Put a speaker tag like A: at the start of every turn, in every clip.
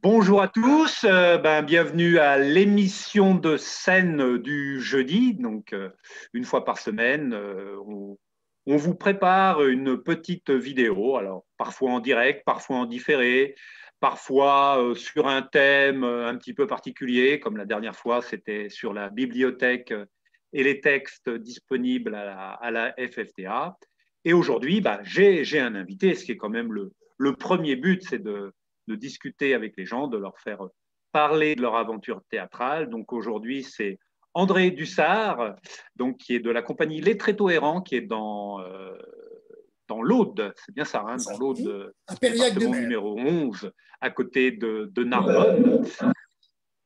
A: Bonjour à tous, bienvenue à l'émission de scène du jeudi. Une fois par semaine, on vous prépare une petite vidéo, alors parfois en direct, parfois en différé, parfois sur un thème un petit peu particulier, comme la dernière fois, c'était sur la bibliothèque et les textes disponibles à la FFTA. Et aujourd'hui, j'ai un invité, ce qui est quand même le premier but, c'est de discuter avec les gens, de leur faire parler de leur aventure théâtrale. Donc aujourd'hui, c'est André Dussard, donc, qui est de la compagnie Les Tréteaux Errants, qui est dans l'Aude, c'est bien ça, hein, dans l'Aude,
B: À Périac de
A: département
B: Mer.
A: numéro 11, à côté de Narbonne.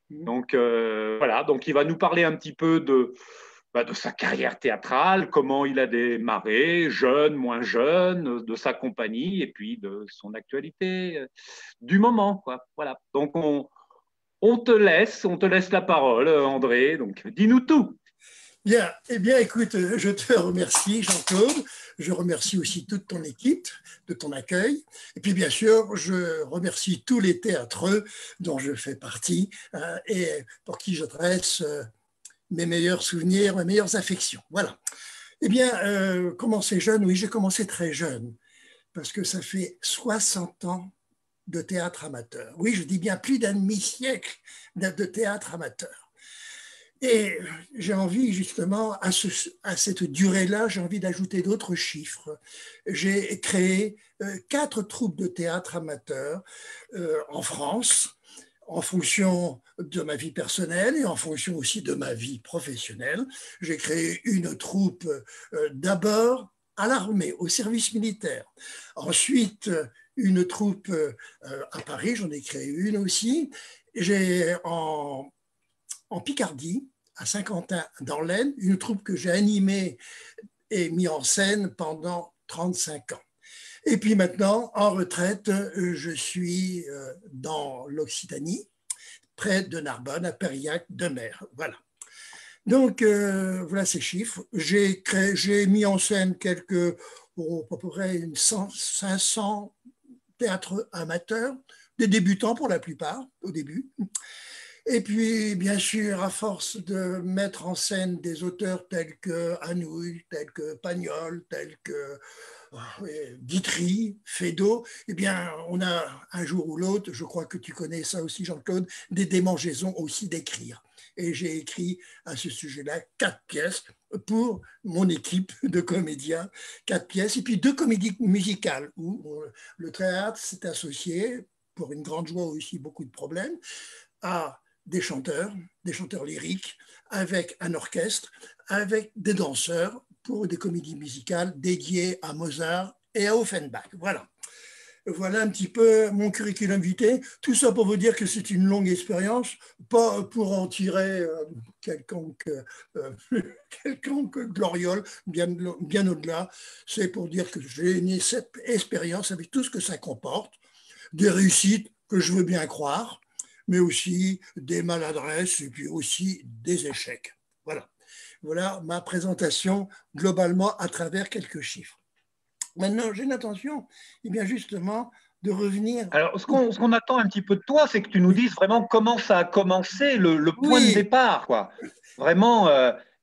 A: Donc voilà, donc il va nous parler un petit peu de sa carrière théâtrale, comment il a démarré, jeune, moins jeune, de sa compagnie et puis de son actualité du moment, quoi. Voilà. Donc on te laisse la parole, André. Donc dis-nous tout.
B: Bien, eh bien, écoute, je te remercie, Jean-Claude. Je remercie aussi toute ton équipe de ton accueil. Et puis, bien sûr, je remercie tous les théâtreux dont je fais partie et pour qui je dresse mes meilleurs souvenirs, mes meilleures affections. Voilà. Eh bien, commencer jeune, oui, j'ai commencé très jeune parce que ça fait 60 ans de théâtre amateur. Oui, je dis bien plus d'un demi-siècle de théâtre amateur. Et j'ai envie justement, à cette durée-là, j'ai envie d'ajouter d'autres chiffres. J'ai créé 4 troupes de théâtre amateurs en France, en fonction de ma vie personnelle et en fonction aussi de ma vie professionnelle. J'ai créé une troupe d'abord à l'armée, au service militaire. Ensuite, une troupe à Paris, j'en ai créé une aussi. J'ai en Picardie, à Saint-Quentin, dans l'Aisne, une troupe que j'ai animée et mis en scène pendant 35 ans. Et puis maintenant, en retraite, je suis dans l'Occitanie, près de Narbonne, à Périac de Mer. Voilà. Donc, voilà ces chiffres. J'ai mis en scène à peu près 500 théâtres amateurs, des débutants pour la plupart, au début. Et puis, bien sûr, à force de mettre en scène des auteurs tels que Anouilh, tels que Pagnol, tels que Guitry, Feydeau, eh bien, on a un jour ou l'autre, je crois que tu connais ça aussi, Jean-Claude, des démangeaisons aussi d'écrire. Et j'ai écrit à ce sujet-là 4 pièces pour mon équipe de comédiens, 4 pièces, et puis 2 comédies musicales où le théâtre s'est associé, pour une grande joie aussi, beaucoup de problèmes, à des chanteurs lyriques, avec un orchestre, avec des danseurs pour des comédies musicales dédiées à Mozart et à Offenbach. Voilà. Voilà un petit peu mon curriculum vitae. Tout ça pour vous dire que c'est une longue expérience, pas pour en tirer quelconque, quelconque gloriole, bien au-delà. C'est pour dire que j'ai une cette expérience avec tout ce que ça comporte, des réussites que je veux bien croire, mais aussi des maladresses et puis aussi des échecs. Voilà. Voilà ma présentation globalement à travers quelques chiffres. Maintenant, j'ai l'intention, eh bien justement, de revenir.
A: Alors, ce qu'on attend un petit peu de toi, c'est que tu nous
B: Oui,
A: dises vraiment comment ça a commencé, le point de
B: oui.
A: départ, quoi. Vraiment,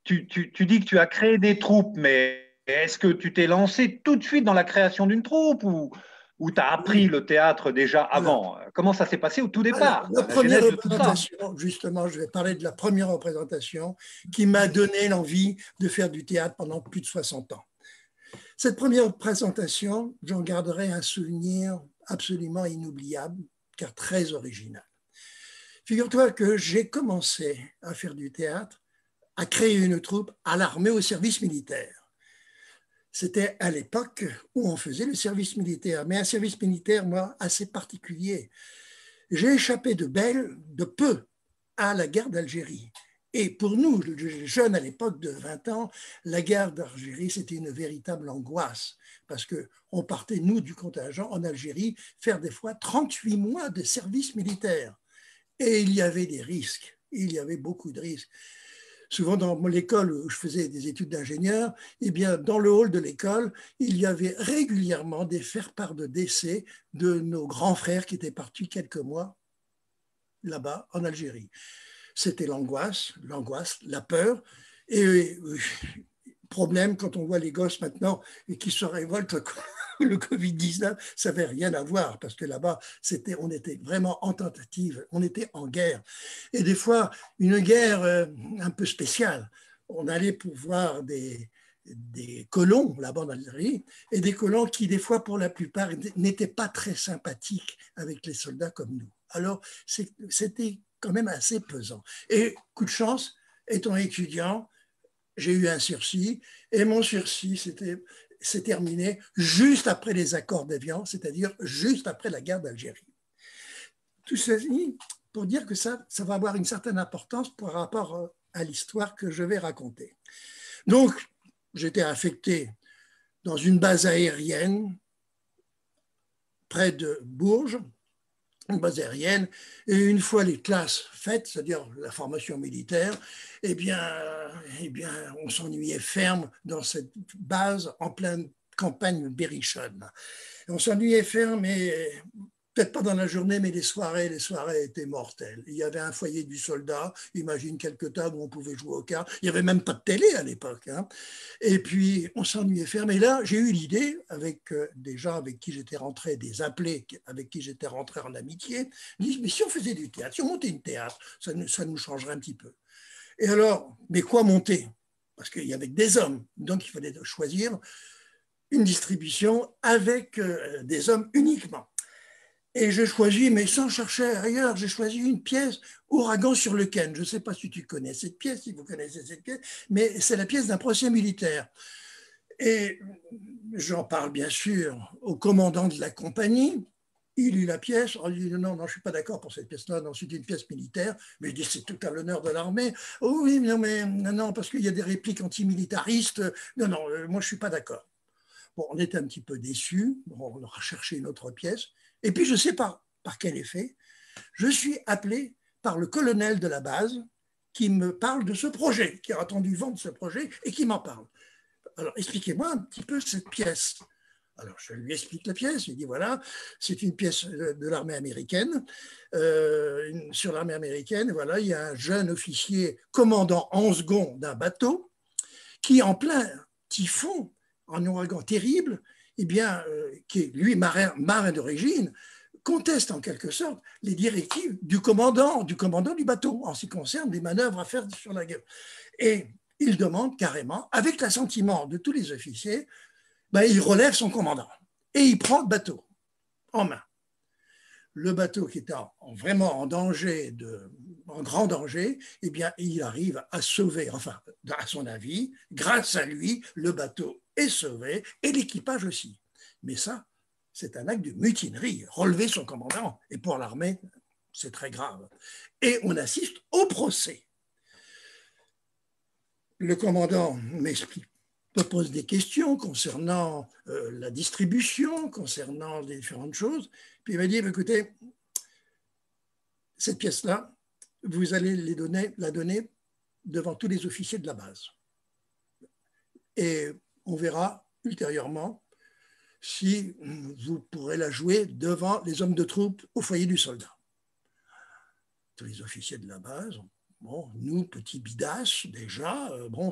A: tu dis que tu as créé des troupes, mais est-ce que tu t'es lancé tout de suite dans la création d'une troupe ou tu as appris
B: Oui.
A: le théâtre déjà
B: Alors,
A: avant? Comment ça s'est passé au tout
B: alors,
A: départ,
B: la
A: quoi, la
B: première
A: genèse de tout ça?
B: représentation, justement, je vais parler de la première représentation qui m'a donné l'envie de faire du théâtre pendant plus de 60 ans. Cette première présentation, j'en garderai un souvenir absolument inoubliable, car très original. Figure-toi que j'ai commencé à faire du théâtre, à créer une troupe à l'armée au service militaire. C'était à l'époque où on faisait le service militaire, mais un service militaire, moi, assez particulier. J'ai échappé de peu à la guerre d'Algérie. Et pour nous, jeunes à l'époque de 20 ans, la guerre d'Algérie, c'était une véritable angoisse, parce qu'on partait, nous, du contingent en Algérie, faire des fois 38 mois de service militaire. Et il y avait des risques, il y avait beaucoup de risques. Souvent dans l'école où je faisais des études d'ingénieur, eh bien, dans le hall de l'école, il y avait régulièrement des faire-part de décès de nos grands frères qui étaient partis quelques mois là-bas en Algérie. C'était l'angoisse, la peur. Et problème, quand on voit les gosses maintenant et qui se révoltent, le Covid-19, ça n'avait rien à voir parce que là-bas, on était vraiment en tentative, on était en guerre. Et des fois, une guerre un peu spéciale. On allait pour voir des colons là-bas en Algérie et des colons qui, des fois, pour la plupart, n'étaient pas très sympathiques avec les soldats comme nous. Alors, c'était quand même assez pesant. Et coup de chance, étant étudiant, j'ai eu un sursis et mon sursis s'est terminé juste après les accords d'Évian, c'est-à-dire juste après la guerre d'Algérie. Tout ceci pour dire que ça va avoir une certaine importance par rapport à l'histoire que je vais raconter. Donc, j'étais affecté dans une base aérienne près de Bourges, une base aérienne, et une fois les classes faites, c'est-à-dire la formation militaire, eh bien on s'ennuyait ferme dans cette base en pleine campagne berrichonne. On s'ennuyait ferme et peut-être pas dans la journée, mais les soirées étaient mortelles. Il y avait un foyer du soldat, imagine quelques tables où on pouvait jouer aux cartes. Il n'y avait même pas de télé à l'époque. Hein. Et puis, on s'ennuyait ferme. Et là, j'ai eu l'idée, avec des gens avec qui j'étais rentré, des appelés avec qui j'étais rentré en amitié, ils disent, mais si on faisait du théâtre, si on montait une théâtre, ça nous changerait un petit peu. Et alors, mais quoi monter? Parce qu'il y avait des hommes, donc il fallait choisir une distribution avec des hommes uniquement. Et j'ai choisi, mais sans chercher ailleurs, j'ai choisi une pièce, Ouragan sur le Ken. Je ne sais pas si tu connais cette pièce, si vous connaissez cette pièce, mais c'est la pièce d'un procès militaire. Et j'en parle bien sûr au commandant de la compagnie. Il lit la pièce, on lui dit non, je ne suis pas d'accord pour cette pièce-là, non, c'est une pièce militaire. Mais il dit c'est tout à l'honneur de l'armée. Oh oui, non, parce qu'il y a des répliques antimilitaristes. Non, moi je ne suis pas d'accord. Bon, on était un petit peu déçus, on a cherché une autre pièce. Et puis, je ne sais pas par quel effet, je suis appelé par le colonel de la base qui me parle de ce projet, qui a attendu vendre ce projet et qui m'en parle. Alors, expliquez-moi un petit peu cette pièce. Alors, je lui explique la pièce. Il dit, voilà, c'est une pièce de l'armée américaine. Sur l'armée américaine, voilà, il y a un jeune officier commandant en second d'un bateau qui, en plein typhon, en ouragan terrible, eh bien, qui est lui marin d'origine, conteste en quelque sorte les directives du commandant du bateau en ce qui concerne les manœuvres à faire sur la guerre. Et il demande carrément, avec l'assentiment de tous les officiers, il relève son commandant et il prend le bateau en main. Le bateau qui était vraiment en danger, en grand danger, eh bien, il arrive à sauver, enfin, à son avis, grâce à lui, le bateau est sauvé et l'équipage aussi. Mais ça, c'est un acte de mutinerie, relever son commandant. Et pour l'armée, c'est très grave. Et on assiste au procès. Le commandant m'explique, me pose des questions concernant la distribution, concernant les différentes choses. Puis il m'a dit, écoutez, cette pièce-là, vous allez la donner devant tous les officiers de la base. Et on verra ultérieurement si vous pourrez la jouer devant les hommes de troupe au foyer du soldat. Tous les officiers de la base, bon, nous, petits bidasses, déjà, bon,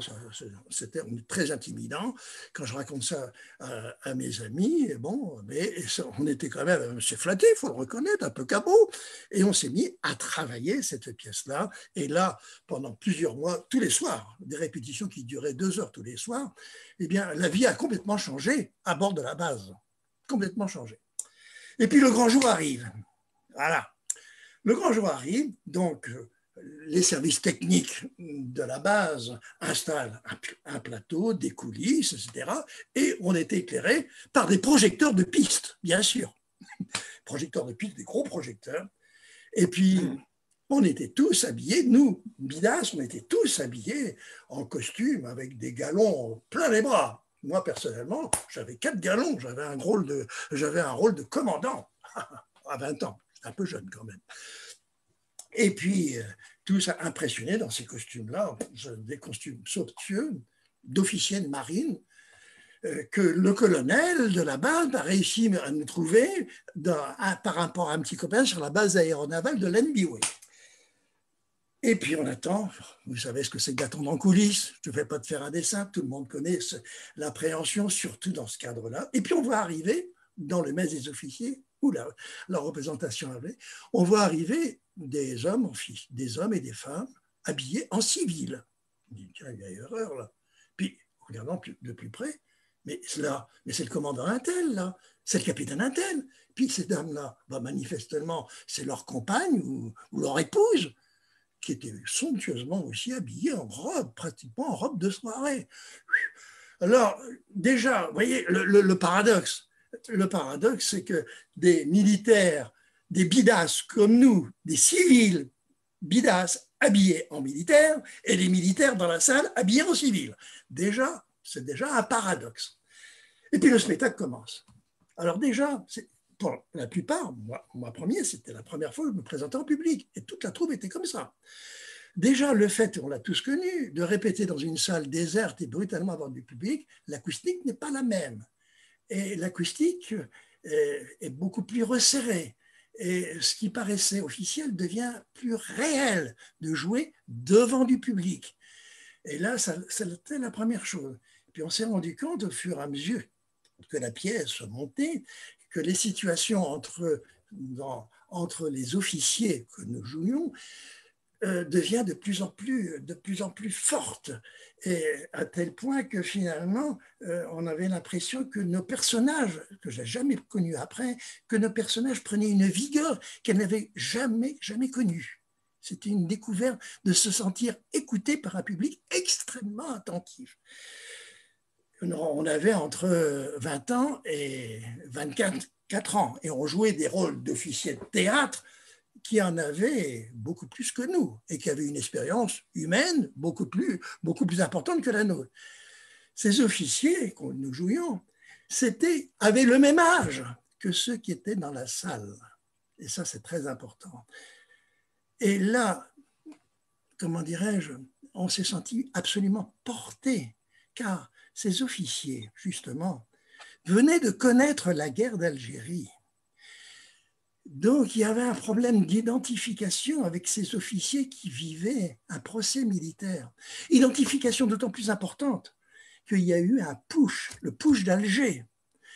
B: c'était très intimidant. Quand je raconte ça à mes amis, bon, mais on était quand même assez flattés, il faut le reconnaître, un peu cabot. Et on s'est mis à travailler cette pièce-là. Et là, pendant plusieurs mois, tous les soirs, des répétitions qui duraient 2 heures tous les soirs, eh bien, la vie a complètement changé à bord de la base. Complètement changé. Et puis le grand jour arrive. Voilà. Le grand jour arrive, donc les services techniques de la base installent un plateau, des coulisses, etc. Et on était éclairé par des projecteurs de piste, bien sûr. Projecteurs de piste, des gros projecteurs. Et puis, on était tous habillés, nous, bidas, on était tous habillés en costume avec des galons plein les bras. Moi, personnellement, j'avais 4 galons, j'avais un rôle de commandant à 20 ans. J'étais un peu jeune quand même. Et puis, tous impressionnés dans ces costumes-là, des costumes somptueux, d'officiers de marine. que le colonel de la base a réussi à nous trouver par rapport à un petit copain sur la base aéronavale de l'NBW. Et puis on attend, vous savez ce que c'est que d'attendre en coulisses, je ne vais pas te faire un dessin, tout le monde connaît l'appréhension, surtout dans ce cadre-là. Et puis on voit arriver, dans le mess des officiers, ou la représentation avait, on voit arriver des hommes et des femmes habillés en civil. On dit, tiens, il y a erreur là. Puis, regardant de plus près, mais c'est le commandant Intel, là, c'est le capitaine Intel. Puis ces dames-là, manifestement, c'est leur compagne ou leur épouse, qui était somptueusement aussi habillée en robe, pratiquement en robe de soirée. Alors, déjà, vous voyez, le paradoxe. Le paradoxe, c'est que des militaires, des bidasses comme nous, des civils bidasses habillés en militaire, et des militaires dans la salle habillés en civil. Déjà, c'est déjà un paradoxe. Et puis le spectacle commence. Alors déjà, pour la plupart, moi premier, c'était la première fois que je me présentais en public, et toute la troupe était comme ça. Déjà, le fait, on l'a tous connu, de répéter dans une salle déserte et brutalement avoir du public, l'acoustique n'est pas la même. Et l'acoustique est beaucoup plus resserrée. Et ce qui paraissait officiel devient plus réel de jouer devant du public. Et là, c'était la première chose. Puis on s'est rendu compte au fur et à mesure que la pièce montait, que les situations entre les officiers que nous jouions devient de plus en plus forte, et à tel point que finalement on avait l'impression que nos personnages, que je n'ai jamais connus après, que nos personnages prenaient une vigueur qu'elles n'avaient jamais connue. C'était une découverte de se sentir écouté par un public extrêmement attentif. On avait entre 20 ans et 24 ans, et on jouait des rôles d'officiers de théâtre qui en avaient beaucoup plus que nous et qui avaient une expérience humaine beaucoup plus importante que la nôtre. Ces officiers que nous jouions avaient le même âge que ceux qui étaient dans la salle. Et ça, c'est très important. Et là, comment dirais-je, on s'est senti absolument porté, car ces officiers, justement, venaient de connaître la guerre d'Algérie. Donc, il y avait un problème d'identification avec ces officiers qui vivaient un procès militaire. Identification d'autant plus importante qu'il y a eu un putsch, le putsch d'Alger.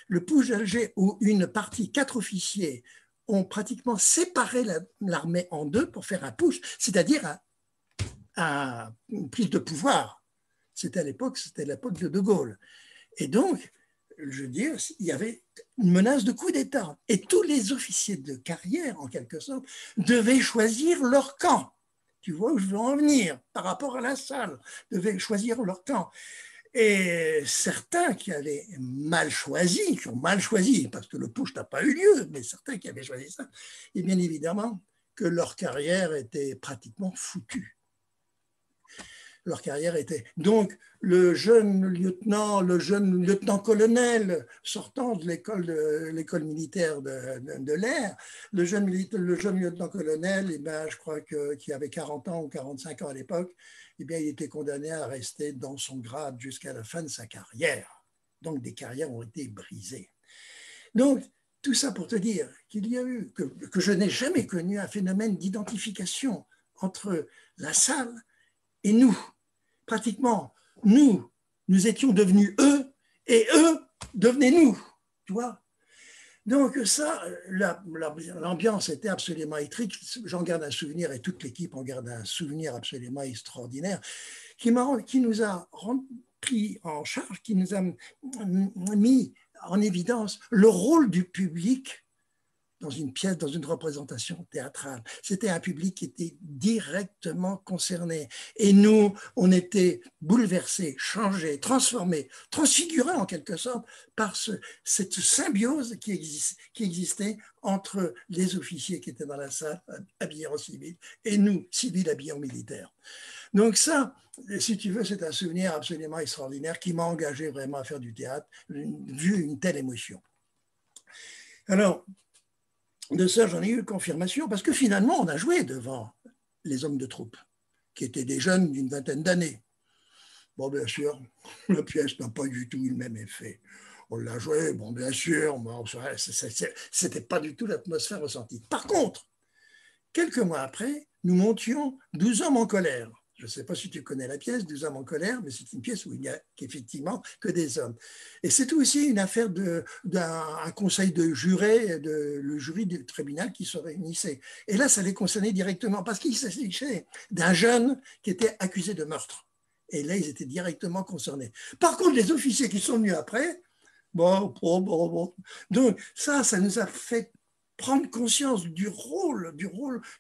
B: Le putsch d'Alger où une partie, 4 officiers, ont pratiquement séparé l'armée en deux pour faire un putsch, c'est-à-dire une prise de pouvoir. C'était l'époque de Gaulle. Et donc, je veux dire, il y avait une menace de coup d'État. Et tous les officiers de carrière, en quelque sorte, devaient choisir leur camp. Tu vois où je veux en venir par rapport à la salle, devaient choisir leur camp. Et certains qui avaient mal choisi, parce que le putsch n'a pas eu lieu, mais certains qui avaient choisi ça, et bien évidemment que leur carrière était pratiquement foutue. Leur carrière était. Donc, le jeune lieutenant-colonel sortant de l'école militaire de l'air, le jeune lieutenant-colonel, je crois qui avait 40 ans ou 45 ans à l'époque, il était condamné à rester dans son grade jusqu'à la fin de sa carrière. Donc, des carrières ont été brisées. Donc, tout ça pour te dire qu'il y a eu, que je n'ai jamais connu un phénomène d'identification entre la salle et nous. Pratiquement, nous étions devenus eux, et eux devenaient nous, tu vois. Donc ça, l'ambiance était absolument électrique. J'en garde un souvenir, et toute l'équipe en garde un souvenir absolument extraordinaire, qui nous a pris en charge, qui nous a mis en évidence le rôle du public dans une pièce, dans une représentation théâtrale. C'était un public qui était directement concerné. Et nous, on était bouleversés, changés, transformés, transfigurés en quelque sorte par cette symbiose qui existait entre les officiers qui étaient dans la salle, habillés en civil, et nous, civils habillés en militaire. Donc ça, si tu veux, c'est un souvenir absolument extraordinaire qui m'a engagé vraiment à faire du théâtre, vu une telle émotion. Alors, de ça, j'en ai eu confirmation, parce que finalement, on a joué devant les hommes de troupe, qui étaient des jeunes d'une vingtaine d'années. Bon, bien sûr, la pièce n'a pas du tout eu le même effet. On l'a joué, bon, bien sûr, mais c'était pas du tout l'atmosphère ressentie. Par contre, quelques mois après, nous montions 12 hommes en colère. Je ne sais pas si tu connais la pièce, 12 hommes en colère, mais c'est une pièce où il n'y a qu'effectivement que des hommes. Et c'est aussi une affaire d'un conseil de jurés, le jury du tribunal qui se réunissait. Et là, ça les concernait directement parce qu'il s'agissait d'un jeune qui était accusé de meurtre. Et là, ils étaient directement concernés. Par contre, les officiers qui sont venus après, bon. Donc ça nous a fait prendre conscience du rôle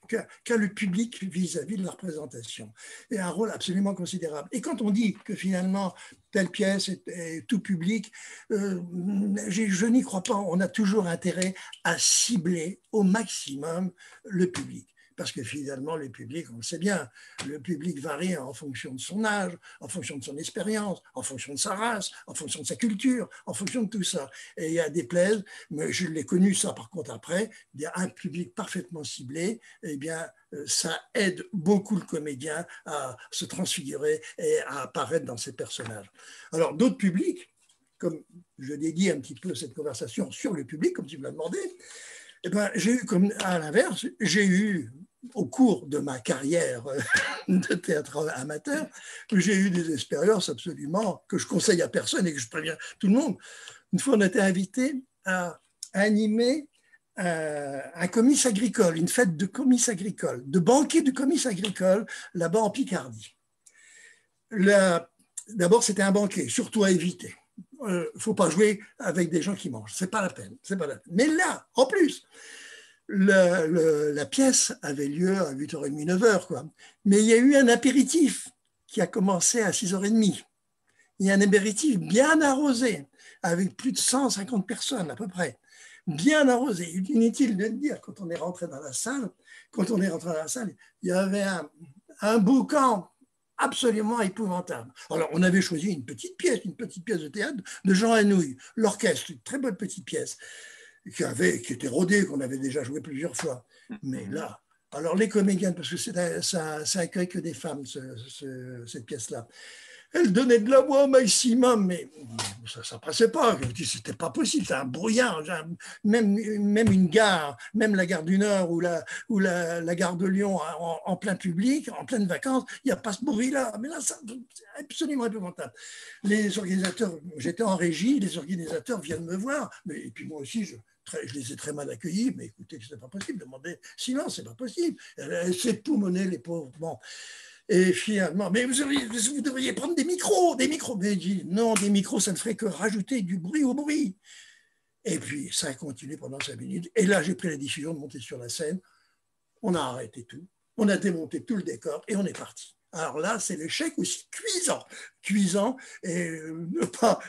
B: qu'a le public vis-à-vis de la représentation. Et un rôle absolument considérable. Et quand on dit que finalement, telle pièce est tout public, je n'y crois pas. On a toujours intérêt à cibler au maximum le public. Parce que finalement, le public, on le sait bien, le public varie en fonction de son âge, en fonction de son expérience, en fonction de sa race, en fonction de sa culture, en fonction de tout ça. Et il y a des plaies, mais je l'ai connu ça par contre après, il y a un public parfaitement ciblé, eh bien, ça aide beaucoup le comédien à se transfigurer et à apparaître dans ses personnages. Alors, d'autres publics, comme je l'ai dit un petit peu cette conversation sur le public, comme tu me l'as demandé, eh ben, j'ai eu, comme à l'inverse, j'ai eu au cours de ma carrière de théâtre amateur, j'ai eu des expériences absolument que je conseille à personne et que je préviens tout le monde. Une fois, on a été invité à animer un comice agricole, une fête de comice agricole, de banquet de comice agricole, là-bas en Picardie. D'abord, c'était un banquet, surtout à éviter. Il ne faut pas jouer avec des gens qui mangent, c'est pas la peine. Mais là, en plus, la pièce avait lieu à 8h30, 9h, quoi. Mais il y a eu un apéritif qui a commencé à 6h30. Il y a un apéritif bien arrosé, avec plus de 150 personnes à peu près, bien arrosé. Inutile de le dire, quand on est rentré dans la salle, il y avait un boucan absolument épouvantable. Alors, on avait choisi une petite pièce de théâtre de Jean Anouilh, l'orchestre, une très bonne petite pièce qui était rodée, qu'on avait déjà joué plusieurs fois. Mais là, alors les comédiennes, parce que ça accueille que des femmes, cette pièce-là, elle donnait de la voix au maximum, mais ça passait pas. C'était pas possible, c'est un brouillard. Même une gare, même la gare du Nord ou la gare de Lyon en plein public, en pleine vacances, il n'y a pas ce bruit-là. Mais là, c'est absolument épouvantable. Les organisateurs, j'étais en régie, les organisateurs viennent me voir, et puis moi aussi, je les ai très mal accueillis, mais écoutez, c'est pas possible, demandez silence, c'est pas possible. Elle s'est poumonée, les pauvres. Bon. Et finalement, mais vous devriez prendre des micros. Mais je dis, non, des micros, ça ne ferait que rajouter du bruit au bruit. Et puis, ça a continué pendant 5 minutes. Et là, j'ai pris la décision de monter sur la scène. On a arrêté tout. On a démonté tout le décor et on est parti. Alors là, c'est l'échec aussi cuisant, et ne pas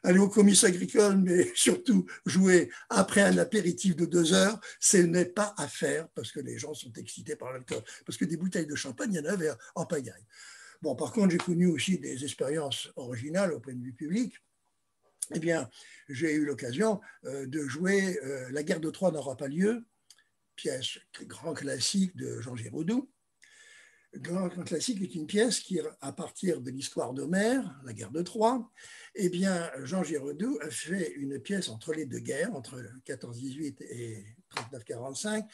B: aller au comice agricole, mais surtout jouer après un apéritif de 2 heures, ce n'est pas à faire parce que les gens sont excités par l'alcool. Parce que des bouteilles de champagne, il y en avait en pagaille. Bon, par contre, j'ai connu aussi des expériences originales au point de vue public. Eh bien, j'ai eu l'occasion de jouer La guerre de Troie n'aura pas lieu, pièce grand classique de Jean Giraudoux. Grand classique est une pièce qui, à partir de l'histoire d'Homère, la guerre de Troie, eh bien, Jean Giraudoux a fait une pièce entre les deux guerres, entre 14-18 et 39-45,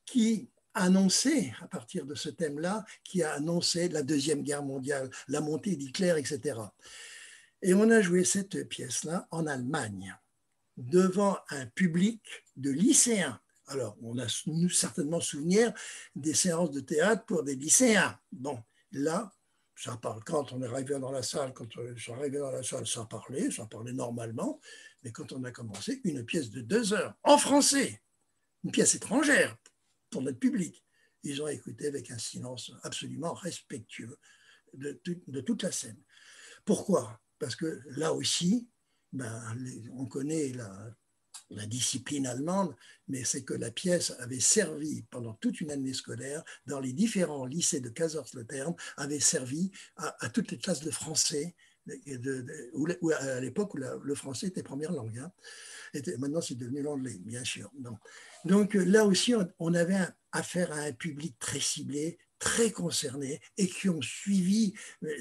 B: qui annonçait, à partir de ce thème-là, qui a annoncé la Deuxième Guerre mondiale, la montée d'Hitler, etc. Et on a joué cette pièce-là en Allemagne, devant un public de lycéens. Alors, on a certainement souvenir des séances de théâtre pour des lycéens. Bon, là, ça parle. Quand on est arrivé dans la salle, ça parlait normalement. Mais quand on a commencé, une pièce de 2 heures, en français, une pièce étrangère pour notre public, ils ont écouté avec un silence absolument respectueux de toute la scène. Pourquoi? Parce que là aussi, on connaît la discipline allemande, mais c'est que la pièce avait servi pendant toute une année scolaire dans les différents lycées de Kaiserslautern, avait servi à toutes les classes de français, à l'époque où le français était première langue. Hein. Maintenant, c'est devenu l'anglais, bien sûr. Donc là aussi, on avait affaire à un public très ciblé, très concernés et qui ont suivi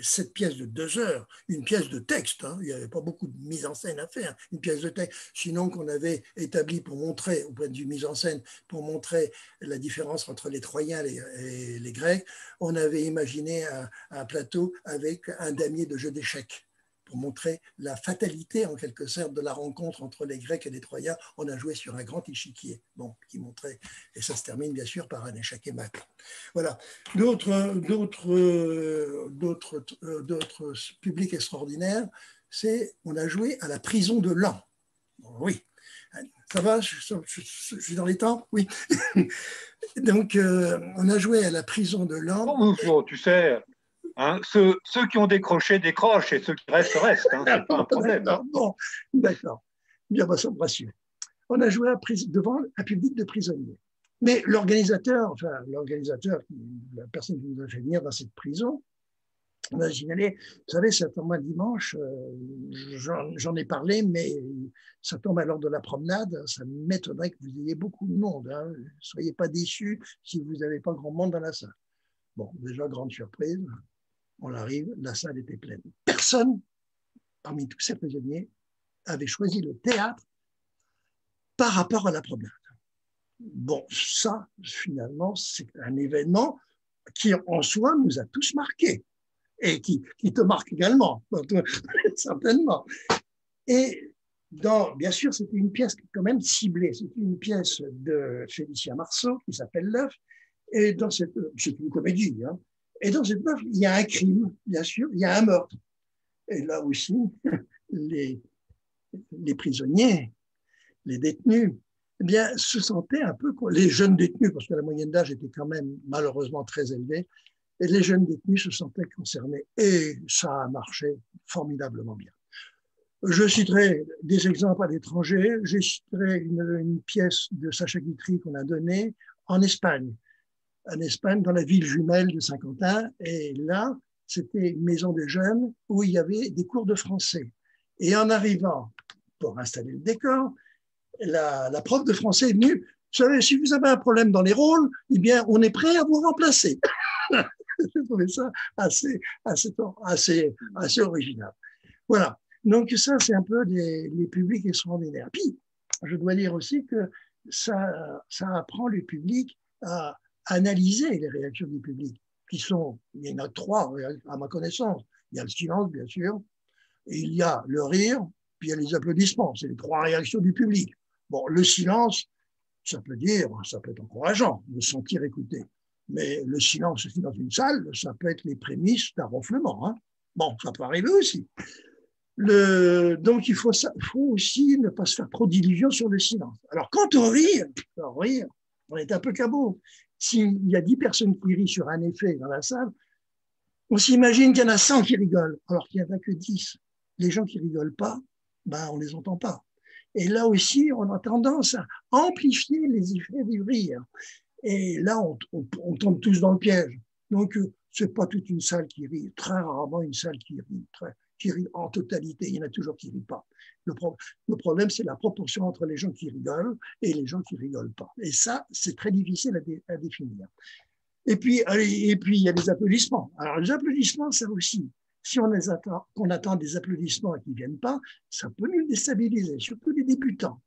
B: cette pièce de 2 heures, une pièce de texte, hein, il n'y avait pas beaucoup de mise en scène à faire, une pièce de texte, sinon qu'on avait établi pour montrer, au point de vue mise en scène, pour montrer la différence entre les Troyens et les Grecs, on avait imaginé un plateau avec un damier de jeu d'échecs. Pour montrer la fatalité, en quelque sorte, de la rencontre entre les Grecs et les Troyens, on a joué sur un grand échiquier, bon, qui montrait, et ça se termine bien sûr par un échec et mat. Voilà. D'autres publics extraordinaires, c'est on a joué à la prison de Laon. Oui. Ça va, je suis dans les temps. Oui. Donc, on a joué à la prison de Laon.
A: Oh, tu sais, hein, ceux qui ont décroché décrochent et ceux qui restent restent. Hein, c'est pas un problème.
B: Bon, d'accord. Bien, ça me rassure. On a joué devant un public de prisonniers. Mais l'organisateur, la personne qui nous a fait venir dans cette prison, on a signalé, vous savez, ça tombe un dimanche, j'en ai parlé, mais ça tombe à l'heure de la promenade, ça m'étonnerait que vous ayez beaucoup de monde. Hein. Ne soyez pas déçus si vous n'avez pas grand monde dans la salle. Bon, déjà, grande surprise, on arrive, la salle était pleine. Personne, parmi tous ces prisonniers, avait choisi le théâtre par rapport à la promenade. Bon, ça, finalement, c'est un événement qui, en soi, nous a tous marqués et qui te marque également, certainement. Et bien sûr, c'était une pièce quand même ciblée. C'était une pièce de Félicien Marceau qui s'appelle L'œuf. Et c'est une comédie. Hein. Et dans cette œuvre, il y a un crime, bien sûr, il y a un meurtre. Et là aussi, les prisonniers, les détenus, eh bien, se sentaient un peu, les jeunes détenus, parce que la moyenne d'âge était quand même malheureusement très élevée, et les jeunes détenus se sentaient concernés. Et ça a marché formidablement bien. Je citerai des exemples à l'étranger. Je citerai une pièce de Sacha Guitry qu'on a donnée en Espagne, dans la ville jumelle de Saint-Quentin. Et là, c'était une maison des jeunes où il y avait des cours de français. Et en arrivant pour installer le décor, la prof de français est venue. Vous savez, si vous avez un problème dans les rôles, eh bien, on est prêt à vous remplacer. J'ai trouvé ça assez original. Voilà. Donc, ça, c'est un peu les publics extraordinaires. Puis, je dois dire aussi que ça apprend le public à analyser les réactions du public, il y en a 3 à ma connaissance. Il y a le silence, bien sûr, et il y a le rire, puis il y a les applaudissements. C'est les 3 réactions du public. Bon, le silence, ça peut être encourageant de se sentir écouté. Mais le silence aussi dans une salle, ça peut être les prémices d'un ronflement. Hein. Bon, ça peut arriver aussi. Donc, il faut aussi ne pas se faire trop d'illusions sur le silence. Alors, quand on rit, on est un peu cabot. S'il y a 10 personnes qui rient sur un effet dans la salle, on s'imagine qu'il y en a 100 qui rigolent, alors qu'il n'y en a que 10. Les gens qui ne rigolent pas, on ne les entend pas. Et là aussi, on a tendance à amplifier les effets du rire. Et là, on tombe tous dans le piège. Donc, ce n'est pas toute une salle qui rit, très rarement une salle qui rit en totalité. Il y en a toujours qui ne rient pas. Le problème, c'est la proportion entre les gens qui rigolent et les gens qui ne rigolent pas. Et ça, c'est très difficile à définir. Et puis, il y a les applaudissements. Alors, les applaudissements, ça aussi, si on attend des applaudissements et qu'ils ne viennent pas, ça peut nous déstabiliser, surtout les débutants.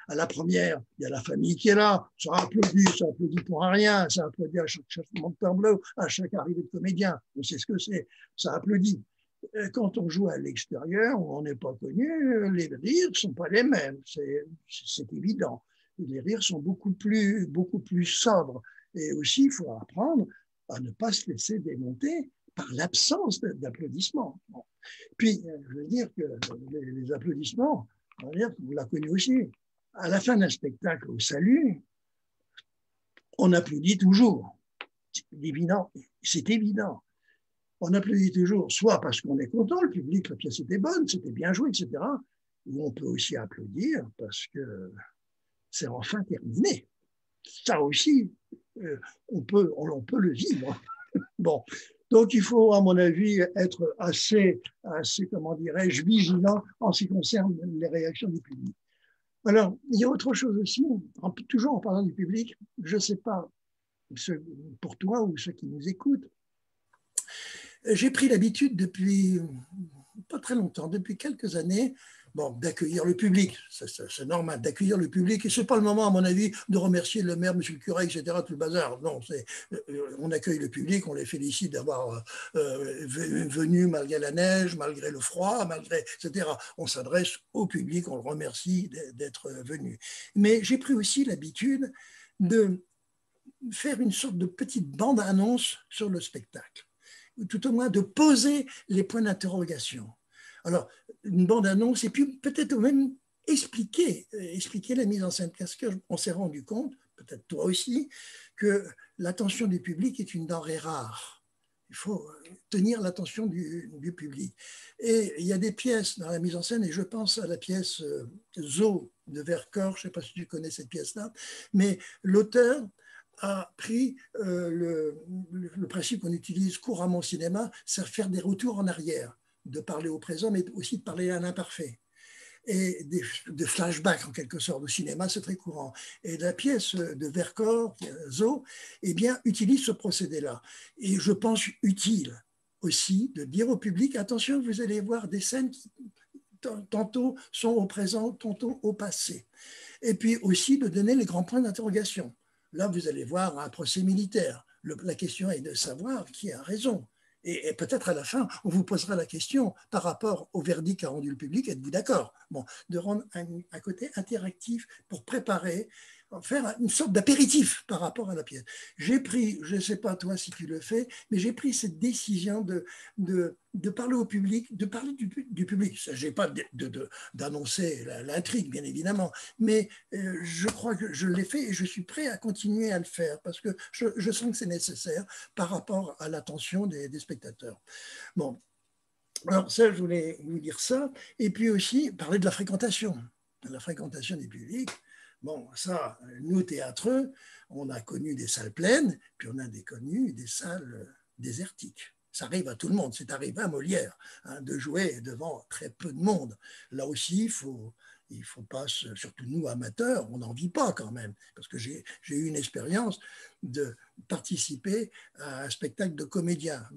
B: À la première, il y a la famille qui est là, ça applaudit pour rien, ça applaudit à chaque changement de tableau, à chaque arrivée de comédien, on sait ce que c'est, ça applaudit. Quand on joue à l'extérieur, où on n'est pas connu, les rires ne sont pas les mêmes, c'est évident. Les rires sont beaucoup plus sobres. Et aussi, il faut apprendre à ne pas se laisser démonter par l'absence d'applaudissements. Bon. Puis, je veux dire que les applaudissements, on va dire que vous l'avez connu aussi. À la fin d'un spectacle au Salut, on applaudit toujours. C'est évident. On applaudit toujours, soit parce qu'on est content, le public, la pièce était bonne, c'était bien joué, etc. Ou on peut aussi applaudir parce que c'est enfin terminé. Ça aussi, on peut le vivre. Bon. Donc, il faut, à mon avis, être assez comment dirais-je, vigilant en ce qui concerne les réactions du public. Alors, il y a autre chose aussi, toujours en parlant du public, je ne sais pas pour toi ou ceux qui nous écoutent. J'ai pris l'habitude depuis pas très longtemps, depuis quelques années, bon, d'accueillir le public. C'est normal, d'accueillir le public. Et ce n'est pas le moment, à mon avis, de remercier le maire, monsieur le curé, etc., tout le bazar. Non, on accueille le public, on les félicite d'avoir venu malgré la neige, malgré le froid, malgré, etc. On s'adresse au public, on le remercie d'être venu. Mais j'ai pris aussi l'habitude de faire une sorte de petite bande-annonce sur le spectacle, ou tout au moins de poser les points d'interrogation. Alors, une bande-annonce, et puis peut-être même expliquer la mise en scène, parce qu'on s'est rendu compte, peut-être toi aussi, que l'attention du public est une denrée rare. Il faut tenir l'attention du public. Et il y a des pièces dans la mise en scène, et je pense à la pièce Zo de Vercors, je ne sais pas si tu connais cette pièce-là, mais l'auteur a pris le principe qu'on utilise couramment au cinéma, c'est faire des retours en arrière, de parler au présent, mais aussi de parler à l'imparfait. Et des flashbacks, en quelque sorte, au cinéma, c'est très courant. Et la pièce de Vercors, Zo, eh bien, utilise ce procédé-là. Et je pense utile aussi de dire au public, attention, vous allez voir des scènes qui tantôt sont au présent, tantôt au passé. Et puis aussi de donner les grands points d'interrogation. Là, vous allez voir un procès militaire. La question est de savoir qui a raison. Et peut-être à la fin, on vous posera la question par rapport au verdict qu'a rendu le public, êtes-vous d'accord? Bon, de rendre un côté interactif pour préparer, faire une sorte d'apéritif par rapport à la pièce. J'ai pris, je ne sais pas toi si tu le fais, mais j'ai pris cette décision de parler au public, de parler du public. Il ne s'agit pas d'annoncer l'intrigue, bien évidemment, mais je crois que je l'ai fait et je suis prêt à continuer à le faire parce que je sens que c'est nécessaire par rapport à l'attention des spectateurs. Bon, alors ça, je voulais vous dire ça, et puis aussi parler de la fréquentation des publics. Bon, ça, nous, théâtreux, on a connu des salles pleines, puis on a connu des salles désertiques. Ça arrive à tout le monde, c'est arrivé à Molière, hein, de jouer devant très peu de monde. Là aussi, il faut pas, surtout nous, amateurs, on n'en vit pas quand même, parce que j'ai eu une expérience de participer à un spectacle de comédien.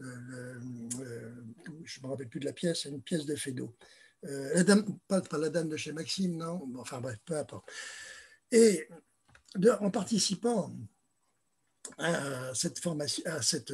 B: Je ne me rappelle plus de la pièce, c'est une pièce de Feydeau. Pas la dame de chez Maxime, non, enfin bref, peu importe. Et en participant à cette formation, à cette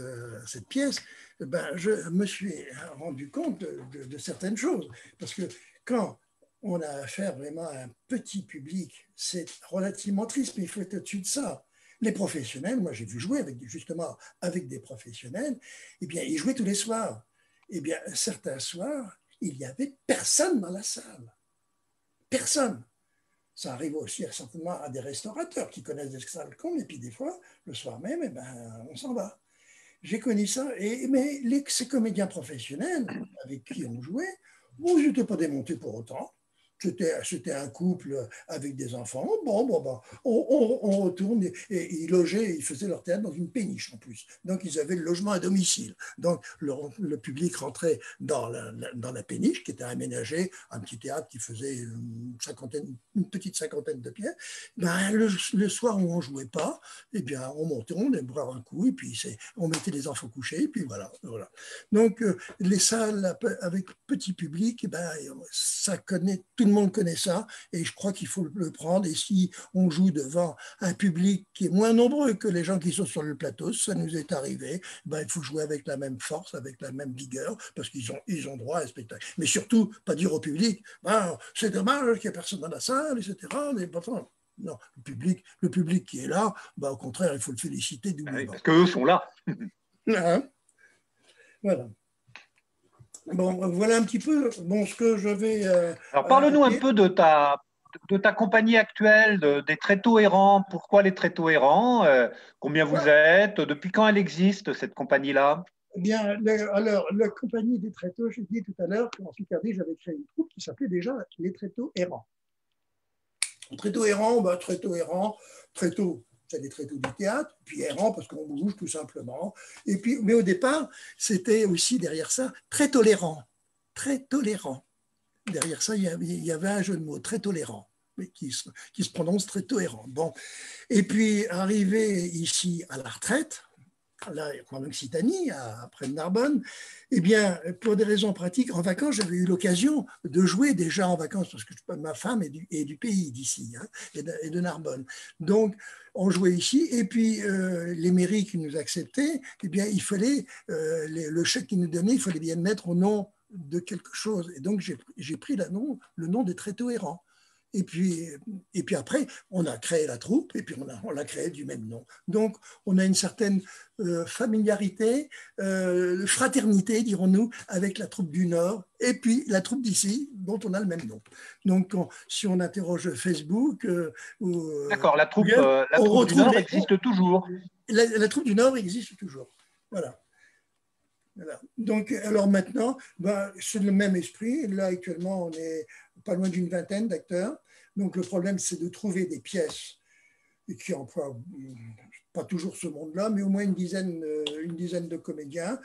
B: pièce, ben, je me suis rendu compte de certaines choses. Parce que quand on a affaire vraiment à un petit public, c'est relativement triste, mais il faut être au-dessus de ça. Les professionnels, moi j'ai vu jouer justement avec des professionnels, eh bien, ils jouaient tous les soirs. Eh bien, certains soirs, il n'y avait personne dans la salle. Personne. Ça arrive aussi certainement à des restaurateurs qui connaissent des salles combles, et puis des fois, le soir même, eh ben, on s'en va. J'ai connu ça, mais ces comédiens professionnels avec qui on jouait, ils n'étaient pas démontés pour autant. C'était un couple avec des enfants. Bon, on retourne et ils logeaient, ils faisaient leur théâtre dans une péniche en plus. Donc, ils avaient le logement à domicile. Donc, le public rentrait dans la péniche qui était aménagée, un petit théâtre qui faisait une petite cinquantaine de pieds. Ben, le soir où on ne jouait pas, eh bien, on montait, on allait boire un coup et puis on mettait les enfants couchés et puis voilà. Donc, les salles avec petit public, eh ben, ça connaît tout le monde connaît ça et je crois qu'il faut le prendre. Et si on joue devant un public qui est moins nombreux que les gens qui sont sur le plateau, ça nous est arrivé, ben, il faut jouer avec la même force, avec la même vigueur parce qu'ils ont droit à un spectacle. Mais surtout, pas dire au public, ben, c'est dommage qu'il n'y ait personne dans la salle, etc. Mais pourtant, non, le public qui est là, ben, au contraire, il faut le féliciter doublement.
A: Oui, parce qu'eux sont là.
B: Hein, voilà. Bon, voilà un petit peu ce que je vais...
A: Alors, parle-nous un peu de ta compagnie actuelle, des Tréteaux Errants. Pourquoi les Tréteaux Errants? Combien vous êtes? Depuis quand elle existe, cette compagnie-là?
B: Eh bien, alors, la compagnie des Tréteaux, j'ai dit tout à l'heure qu'en Picardie, j'avais créé une troupe qui s'appelait déjà les Tréteaux Errants. Tréteaux Errants, Tréteaux, c'est les tréteaux du théâtre, puis errant parce qu'on bouge tout simplement. Et puis, mais au départ, c'était aussi derrière ça très tolérant, très tolérant. Derrière ça, il y avait un jeu de mots, très tolérant. qui se prononce tréteaux errants. Bon. Et puis, arrivé ici à la retraite, là, en Occitanie, près de Narbonne, eh bien, pour des raisons pratiques, en vacances, j'avais eu l'occasion de jouer déjà en vacances, parce que ma femme est du pays d'ici, hein, et de Narbonne. Donc, on jouait ici, et puis les mairies qui nous acceptaient, eh bien, il fallait, le chèque qu'ils nous donnaient, il fallait bien le mettre au nom de quelque chose. Et donc, j'ai pris le nom des tréteaux errants. Et puis après, on a créé la troupe et puis on l'a créée du même nom. Donc, on a une certaine familiarité, fraternité, dirons-nous, avec la troupe du Nord et puis la troupe d'ici, dont on a le même nom. Donc, si on interroge Facebook
A: D'accord, la troupe,
B: Google,
A: la
B: on
A: troupe du
B: retrouve
A: Nord existe toujours.
B: La troupe du Nord existe toujours. Voilà. Voilà. Donc, alors maintenant, c'est le même esprit. Là, actuellement, on est pas loin d'une vingtaine d'acteurs. Donc, le problème, c'est de trouver des pièces qui emploient pas toujours ce monde-là, mais au moins une dizaine de comédiens,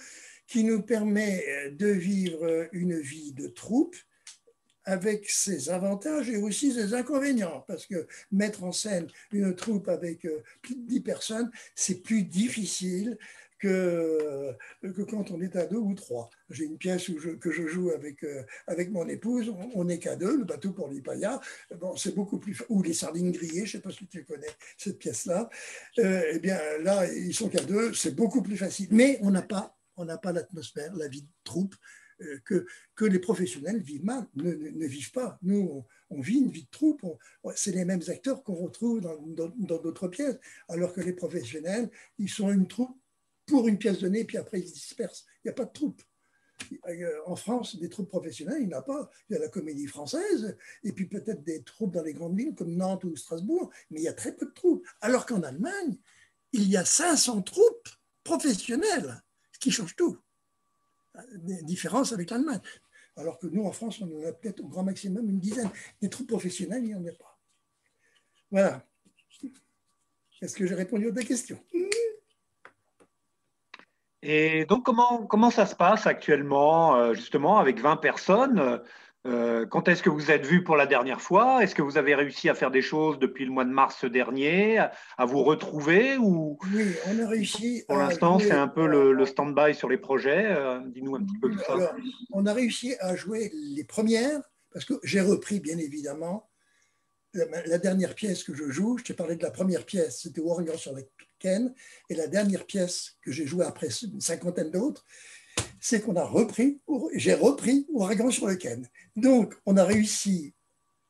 B: qui nous permet de vivre une vie de troupe avec ses avantages et aussi ses inconvénients, parce que mettre en scène une troupe avec plus de 10 personnes, c'est plus difficile que quand on est à 2 ou 3. J'ai une pièce que je joue avec mon épouse, on n'est qu'à 2, le bateau pour les paillards, bon, c'est beaucoup plus, ou les sardines grillées, je ne sais pas si tu connais cette pièce-là, eh bien là, ils sont qu'à 2, c'est beaucoup plus facile, mais on n'a pas l'atmosphère, la vie de troupe, que les professionnels vivent mal, ne vivent pas. Nous, on vit une vie de troupe, c'est les mêmes acteurs qu'on retrouve dans d'autres pièces, alors que les professionnels, ils sont une troupe pour une pièce donnée, puis après ils se dispersent. Il n'y a pas de troupe. En France, des troupes professionnelles, il n'y en a pas. Il y a la Comédie Française, et puis peut-être des troupes dans les grandes villes comme Nantes ou Strasbourg, mais il y a très peu de troupes. Alors qu'en Allemagne, il y a 500 troupes professionnelles, ce qui change tout. Différence avec l'Allemagne. Alors que nous, en France, on en a peut-être au grand maximum une dizaine. Des troupes professionnelles, il n'y en a pas. Voilà. Est-ce que j'ai répondu à ta question?
A: Et donc, comment ça se passe actuellement, justement, avec 20 personnes? Quand est-ce que vous êtes vus pour la dernière fois? Est-ce que vous avez réussi à faire des choses depuis le mois de mars dernier, à vous retrouver ou
B: Oui, on a réussi
A: pour
B: à
A: l'instant, c'est
B: jouer.
A: un peu le stand-by sur les projets? Dis-nous un petit peu tout ça.
B: Alors, on a réussi à jouer les premières, parce que j'ai repris, bien évidemment, la dernière pièce que je joue. Je t'ai parlé de la première pièce, c'était Ouragan sur le Ken, et la dernière pièce que j'ai jouée après une cinquantaine d'autres, c'est j'ai repris Ouragan sur le Ken. Donc, on a réussi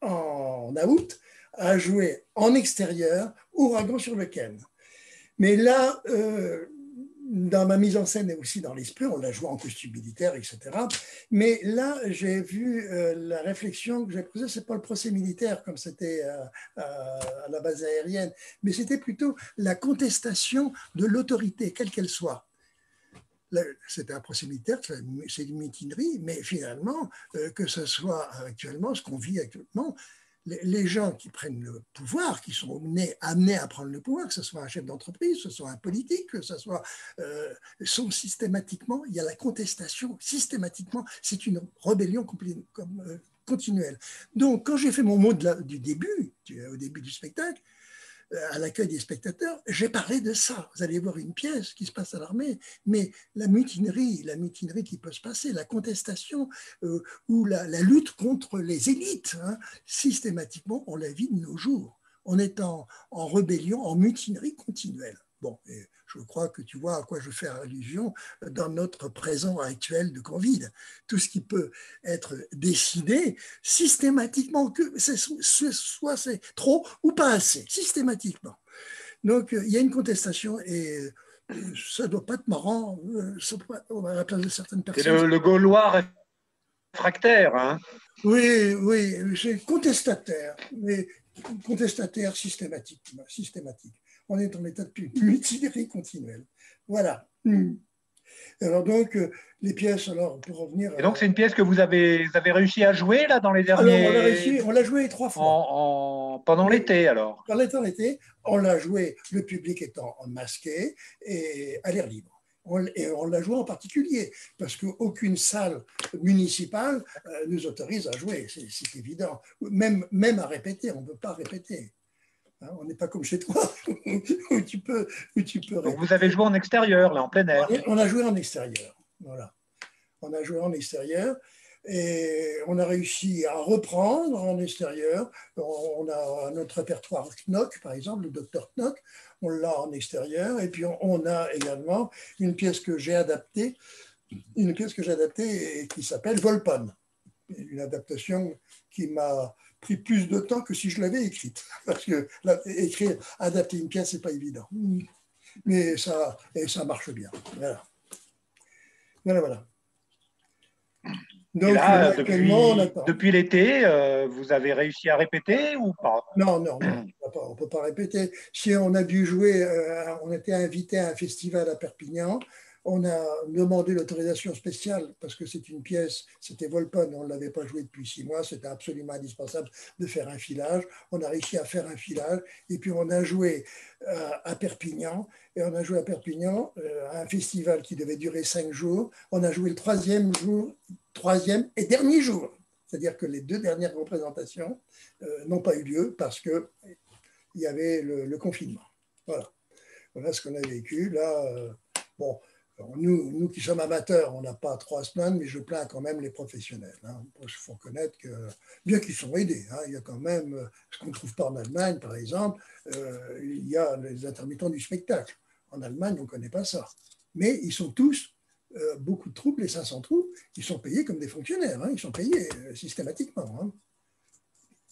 B: en août à jouer en extérieur Ouragan sur le Ken. Mais là, dans ma mise en scène et aussi dans l'esprit, on l'a joué en costume militaire, etc. Mais là, j'ai vu la réflexion que j'ai posée, ce n'est pas le procès militaire comme c'était à la base aérienne, mais c'était plutôt la contestation de l'autorité, quelle qu'elle soit. C'était un procès militaire, c'est une mutinerie, mais finalement, que ce soit actuellement, ce qu'on vit actuellement, les gens qui prennent le pouvoir, qui sont amenés à prendre le pouvoir, que ce soit un chef d'entreprise, que ce soit un politique, que ce soit, sont systématiquement, il y a la contestation, systématiquement, c'est une rébellion continuelle. Donc, quand j'ai fait mon mot du début, au début du spectacle, à l'accueil des spectateurs, j'ai parlé de ça. Vous allez voir une pièce qui se passe à l'armée, mais la mutinerie qui peut se passer, la contestation ou la lutte contre les élites, hein, systématiquement, on la vit de nos jours. On est en rébellion, en mutinerie continuelle. Bon, et je crois que tu vois à quoi je fais allusion dans notre présent actuel de Covid. Tout ce qui peut être décidé systématiquement, que soit c'est trop ou pas assez, systématiquement. Donc, il y a une contestation et ça ne doit pas être marrant à la place de certaines personnes.
A: C'est le Gaulois réfractaire, hein?
B: Oui, c'est contestataire, mais contestataire systématique. On est en état de mutinerie continuelle. Voilà. Alors donc, les pièces, alors pour revenir...
A: Et donc, c'est une pièce que vous avez réussi à jouer là dans les
B: derniers...
A: Alors,
B: on l'a joué 3 fois.
A: Pendant l'été, alors?
B: Pendant l'été, on l'a joué, le public étant masqué et à l'air libre. Et on l'a joué en particulier, parce qu'aucune salle municipale nous autorise à jouer, c'est évident. Même à répéter, on ne peut pas répéter. Hein, on n'est pas comme chez toi, où tu peux
A: Donc
B: répéter.
A: vous avez joué en extérieur, là, en plein air.
B: On a joué en extérieur, voilà. On a joué en extérieur et on a réussi à reprendre en extérieur. On a notre répertoire Knock, par exemple, le docteur Knock, on l'a en extérieur. Et puis on a également une pièce que j'ai adaptée, et qui s'appelle Volpone, une adaptation qui m'a pris plus de temps que si je l'avais écrite. Parce que adapter une pièce, c'est pas évident. Mais ça marche bien. Voilà. Voilà.
A: Donc, et là, depuis l'été, vous avez réussi à répéter ou pas?
B: Non, on ne peut pas répéter. Si on a dû jouer, on était invité à un festival à Perpignan, on a demandé l'autorisation spéciale parce que c'est une pièce, c'était Volpone, on ne l'avait pas joué depuis 6 mois, c'était absolument indispensable de faire un filage. On a réussi à faire un filage et puis on a joué à Perpignan. Et on a joué à Perpignan à un festival qui devait durer 5 jours. On a joué le troisième et dernier jour. C'est-à-dire que les 2 dernières représentations n'ont pas eu lieu parce qu'il y avait le confinement. Voilà ce qu'on a vécu. Là, bon, nous qui sommes amateurs, on n'a pas 3 semaines, mais je plains quand même les professionnels. Hein. Il faut reconnaître que, bien qu'ils sont aidés, hein, il y a quand même, ce qu'on ne trouve pas en Allemagne, par exemple, il y a les intermittents du spectacle. En Allemagne, on ne connaît pas ça. Mais ils sont tous, beaucoup de troupes, les 500 troupes, ils sont payés comme des fonctionnaires. Hein, ils sont payés systématiquement. Hein,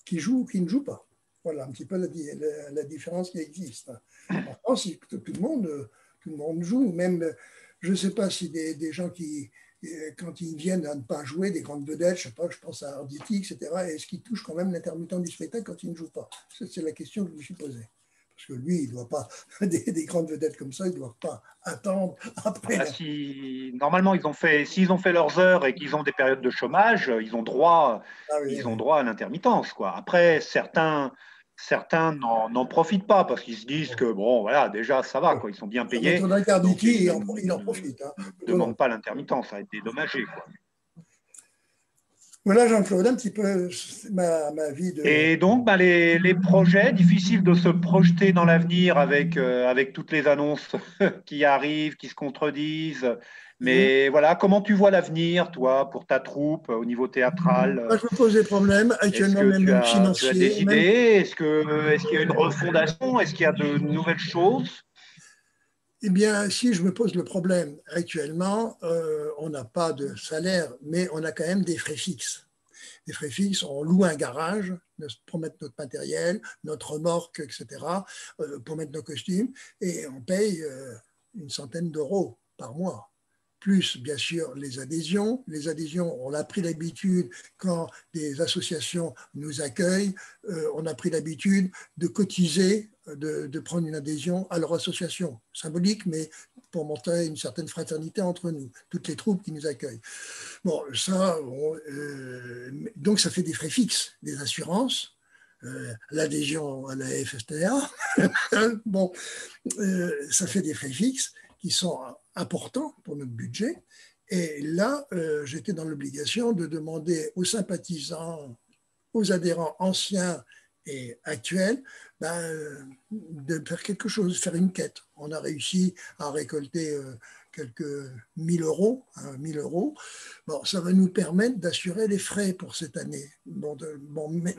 B: qui jouent ou qui ne jouent pas. Voilà un petit peu la différence qui existe. En France, tout le monde joue. Même, je ne sais pas si des gens qui, quand ils viennent à ne pas jouer, des grandes vedettes, je ne sais pas, je pense à Arditi, etc., est-ce qu'ils touchent quand même l'intermittent du spectacle quand ils ne jouent pas? C'est la question que je me suis posée. Parce que lui, il ne doit pas, des grandes vedettes comme ça, ils ne doivent pas attendre après.
A: Normalement, s'ils ont fait leurs heures et qu'ils ont des périodes de chômage, ils ont droit à l'intermittence, quoi. Après, certains n'en profitent pas parce qu'ils se disent que, bon, voilà, déjà, ça va, quoi. Ils sont bien payés.
B: Donc, il en profite. Hein.
A: Ne demandent pas l'intermittence, ça va être dédommagé, quoi.
B: Voilà, Jean-Claude, un petit peu ma vie de...
A: Et donc, les projets, difficiles de se projeter dans l'avenir avec toutes les annonces qui arrivent, qui se contredisent. Mais voilà, comment tu vois l'avenir, toi, pour ta troupe, au niveau théâtral?
B: Moi, je me pose des problèmes, actuellement même financiers.
A: Tu as des idées? Est-ce qu'il y a une refondation? Est-ce qu'il y a de nouvelles choses?
B: Eh bien, si je me pose le problème actuellement, on n'a pas de salaire, mais on a quand même des frais fixes. Les frais fixes, on loue un garage pour mettre notre matériel, notre remorque, etc., pour mettre nos costumes, et on paye une centaine d'euros par mois. Plus, bien sûr, les adhésions. Les adhésions, on a pris l'habitude, quand des associations nous accueillent, on a pris l'habitude de cotiser, de prendre une adhésion à leur association. Symbolique, mais pour monter une certaine fraternité entre nous, toutes les troupes qui nous accueillent. Bon, ça, donc ça fait des frais fixes, des assurances, l'adhésion à la FSTA, bon, ça fait des frais fixes qui sont importants pour notre budget. Et là, j'étais dans l'obligation de demander aux sympathisants, aux adhérents anciens et actuels, de faire quelque chose, faire une quête. On a réussi à récolter quelques 1000 euros, hein, 1000 euros. Bon, ça va nous permettre d'assurer les frais pour cette année. Bon,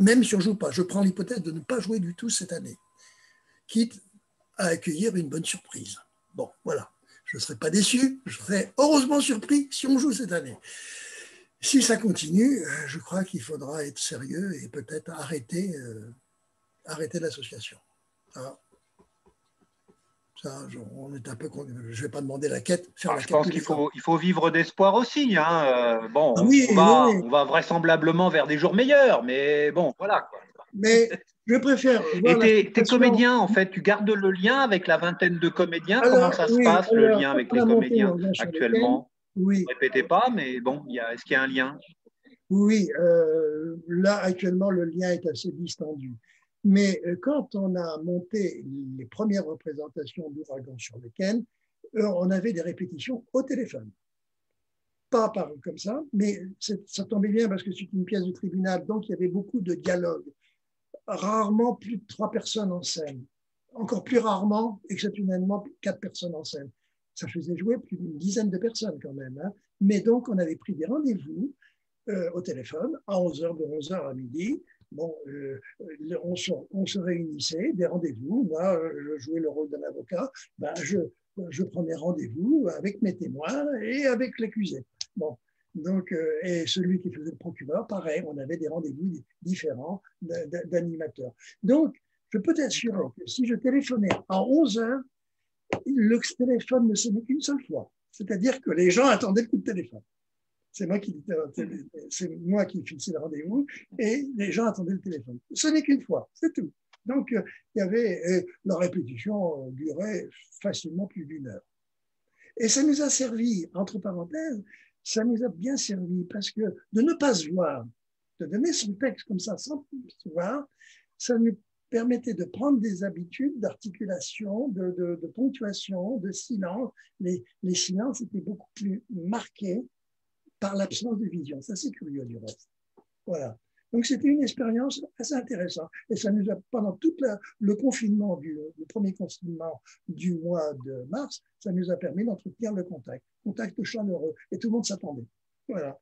B: même si on ne joue pas, je prends l'hypothèse de ne pas jouer du tout cette année, quitte à accueillir une bonne surprise. Bon, voilà. Je ne serai pas déçu, je serai heureusement surpris si on joue cette année. Si ça continue, je crois qu'il faudra être sérieux et peut-être arrêter l'association. Ça, on est un peu. Je ne vais pas demander la quête.
A: Je pense qu'il faut vivre d'espoir aussi. Hein. Bon,
B: oui,
A: on va vraisemblablement vers des jours meilleurs, mais bon, voilà. Quoi.
B: Mais je préfère.
A: Et tes comédiens, en fait, tu gardes le lien avec la vingtaine de comédiens? Comment ça se passe, le lien avec les comédiens actuellement?
B: Oui.
A: Ne répétez pas, mais bon, est-ce qu'il y a un lien?
B: Oui, là, actuellement, le lien est assez distendu. Mais quand on a monté les premières représentations d'Ouragan sur le Ken, on avait des répétitions au téléphone. Pas comme ça, mais ça tombait bien parce que c'est une pièce de tribunal, donc il y avait beaucoup de dialogues. Rarement plus de 3 personnes en scène. Encore plus rarement, exceptionnellement, 4 personnes en scène. Ça faisait jouer plus d'une dizaine de personnes quand même. Hein. Mais donc, on avait pris des rendez-vous au téléphone à 11h, de 11h à midi. Bon, on se réunissait, des rendez-vous. Moi, je jouais le rôle d'un avocat. Ben, je prenais rendez-vous avec mes témoins et avec l'accusé. Bon, donc, et celui qui faisait le procureur, pareil, on avait des rendez-vous différents d'animateurs. Donc, je peux t'assurer que si je téléphonais à 11h, le téléphone ne sonnait qu'une seule fois. C'est-à-dire que les gens attendaient le coup de téléphone. C'est moi qui fixais le rendez-vous et les gens attendaient le téléphone. Ce n'est qu'une fois, c'est tout. Donc, il y avait, la répétition durait facilement plus d'1 heure. Et ça nous a servi, entre parenthèses, ça nous a bien servi parce que de ne pas se voir, de donner son texte comme ça sans se voir, ça nous permettait de prendre des habitudes d'articulation, de ponctuation, de silence. Les silences étaient beaucoup plus marqués par l'absence de vision. Ça, c'est curieux du reste. Voilà. Donc, c'était une expérience assez intéressante. Et ça nous a, pendant tout le confinement, le premier confinement du mois de mars, ça nous a permis d'entretenir le contact chaleureux. Et tout le monde s'attendait. Voilà.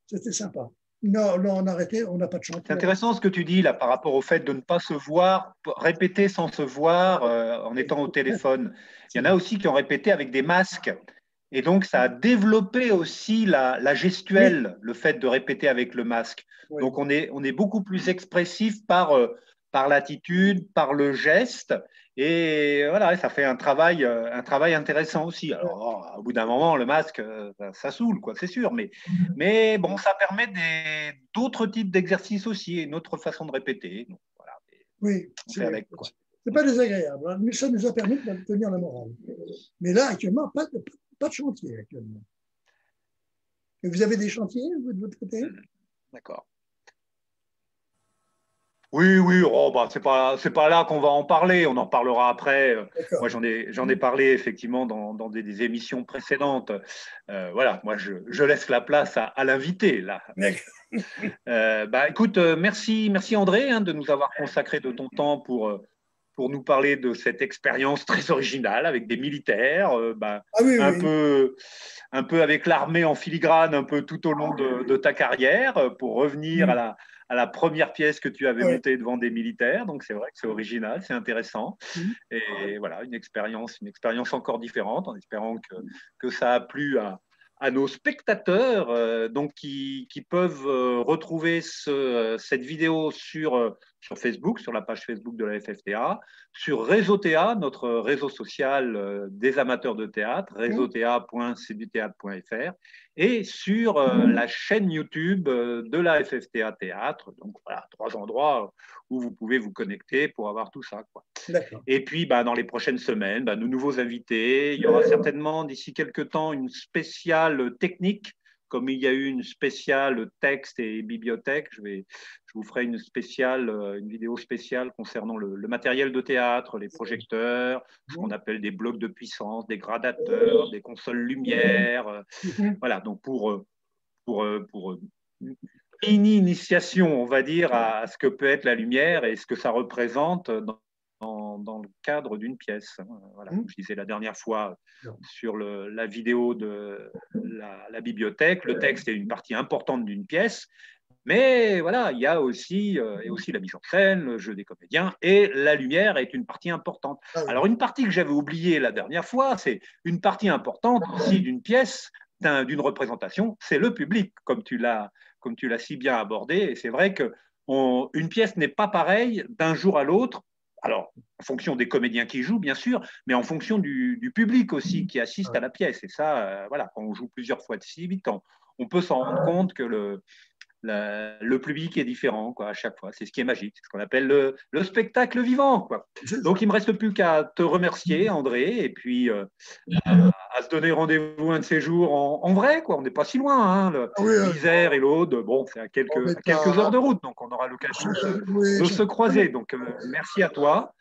B: C'était sympa. Non, on a arrêté, on n'a pas de chantier.
A: C'est intéressant ce que tu dis là par rapport au fait de ne pas se voir, répéter sans se voir en étant au téléphone. Il y en a aussi qui ont répété avec des masques. Et donc, ça a développé aussi la gestuelle, oui. Le fait de répéter avec le masque. Oui. Donc, on est beaucoup plus expressif par l'attitude, par le geste. Et voilà, ça fait un travail intéressant aussi. Alors, au bout d'un moment, le masque, ça saoule, quoi, c'est sûr. Mais bon, ça permet d'autres types d'exercices aussi, une autre façon de répéter. Donc, voilà,
B: oui, c'est pas désagréable, hein, mais ça nous a permis de tenir la morale. Mais là, actuellement, pas de chantier actuellement. Et vous avez des chantiers, vous, de votre côté?
A: D'accord. Oui, oh, bah, c'est pas là qu'on va en parler, on en parlera après. Moi, j'en ai parlé effectivement dans des émissions précédentes. Voilà, moi, je laisse la place à l'invité, là. Bah, écoute, merci André hein, de nous avoir consacré de ton temps pour nous parler de cette expérience très originale avec des militaires, un peu avec l'armée en filigrane, un peu tout au long de ta carrière, pour revenir à la première pièce que tu avais montée devant des militaires. Donc, c'est vrai que c'est original, c'est intéressant. Et voilà, une expérience encore différente, en espérant que ça a plu à nos spectateurs donc qui peuvent retrouver cette vidéo sur Facebook, sur la page Facebook de la FFTA, sur Réseau Théâtre, notre réseau social des amateurs de théâtre, réseauta.cduthéâtre.fr, et sur la chaîne YouTube de la FFTA Théâtre. Donc voilà, 3 endroits où vous pouvez vous connecter pour avoir tout ça, quoi. Et puis, dans les prochaines semaines, de nouveaux invités. Il y aura certainement d'ici quelques temps une spéciale technique, comme il y a eu une spéciale texte et bibliothèque. Je vous ferai une vidéo spéciale concernant le matériel de théâtre, les projecteurs, ce qu'on appelle des blocs de puissance, des gradateurs, des consoles lumière. Voilà, donc pour une initiation, on va dire, à ce que peut être la lumière et ce que ça représente dans le cadre d'une pièce. Voilà, comme je disais la dernière fois sur la vidéo de la bibliothèque, le texte est une partie importante d'une pièce, mais voilà, il y a aussi la mise en scène, le jeu des comédiens, et la lumière est une partie importante. Alors, une partie que j'avais oubliée la dernière fois, c'est une partie importante aussi d'une pièce, d'une représentation, c'est le public, comme tu l'as si bien abordé. Et c'est vrai qu'une pièce n'est pas pareille d'un jour à l'autre. Alors, en fonction des comédiens qui jouent, bien sûr, mais en fonction du public aussi qui assiste à la pièce. Et ça, voilà, quand on joue plusieurs fois de suite, on peut s'en rendre compte que le public est différent, quoi, à chaque fois. C'est ce qui est magique, c'est ce qu'on appelle le spectacle vivant, quoi. Donc, il ne me reste plus qu'à te remercier, André, et puis à se donner rendez-vous un de ces jours en vrai, quoi. On n'est pas si loin, hein, l'Isère et l'Aude, bon, c'est à quelques heures de route, donc on aura l'occasion de se croiser. Donc, merci à toi.